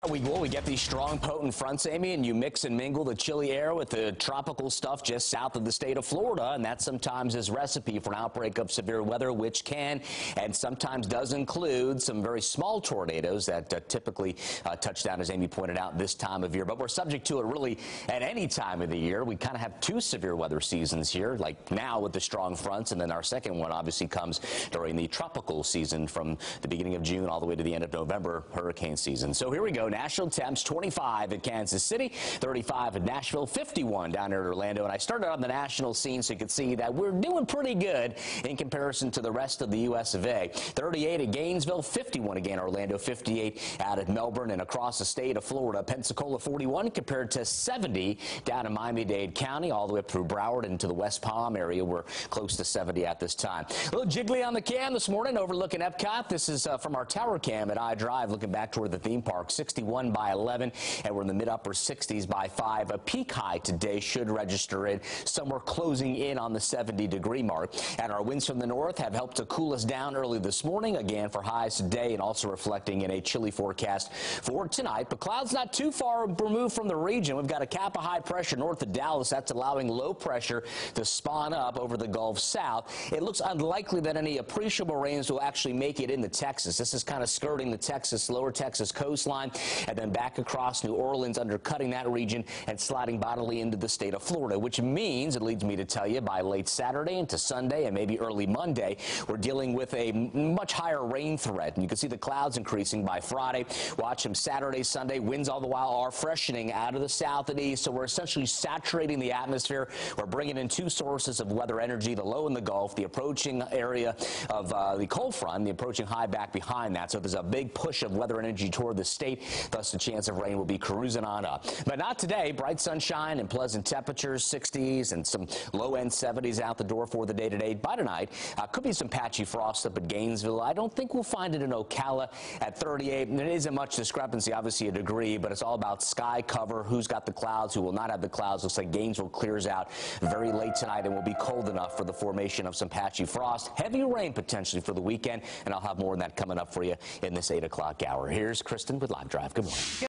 We get these strong, potent fronts, Amy, and you mix and mingle the chilly air with the tropical stuff just south of the state of Florida, and that sometimes is recipe for an outbreak of severe weather, which can and sometimes does include some very small tornadoes that typically touch down, as Amy pointed out, this time of year. But we're subject to it really at any time of the year. We kind of have two severe weather seasons here, like now with the strong fronts, and then our second one obviously comes during the tropical season from the beginning of June all the way to the end of November, hurricane season. So here we go. National temps 25 at Kansas City, 35 at Nashville, 51 down here at Orlando. And I started on the national scene so you can see that we're doing pretty good in comparison to the rest of the U.S. of A. 38 at Gainesville, 51 again Orlando, 58 out at Melbourne and across the state of Florida. Pensacola 41 compared to 70 down in Miami-Dade County, all the way up through Broward into the West Palm area. We're close to 70 at this time. A little jiggly on the cam this morning overlooking Epcot. This is from our tower cam at iDrive looking back toward the theme park. 61 by 11, and we're in the mid-upper 60s by 5. A peak high today should register in somewhere closing in on the 70-degree mark. And our winds from the north have helped to cool us down early this morning, again for highs today, and also reflecting in a chilly forecast for tonight. But clouds not too far removed from the region. We've got a cap of high pressure north of Dallas. That's allowing low pressure to spawn up over the Gulf South. It looks unlikely that any appreciable rains will actually make it into Texas. This is kind of skirting the Texas, lower Texas coastline, and then back across New Orleans, undercutting that region and sliding bodily into the state of Florida, which means, it leads me to tell you, by late Saturday into Sunday and maybe early Monday, we're dealing with a much higher rain threat. And you can see the clouds increasing by Friday. Watch them Saturday, Sunday. Winds all the while are freshening out of the south and east, so we're essentially saturating the atmosphere. We're bringing in two sources of weather energy, the low in the Gulf, the approaching area of the cold front, the approaching high back behind that. So there's a big push of weather energy toward the state, thus the chance of rain will be cruising on up. But not today. Bright sunshine and pleasant temperatures, 60s and some low-end 70s out the door for the day today. By tonight, could be some patchy frost up at Gainesville. I don't think we'll find it in Ocala at 38. And there isn't much discrepancy, obviously a degree, but it's all about sky cover, who's got the clouds, who will not have the clouds. Looks like Gainesville clears out very late tonight and will be cold enough for the formation of some patchy frost. Heavy rain potentially for the weekend, and I'll have more on that coming up for you in this 8 o'clock hour. Here's Kristen with Live Drive. Good morning.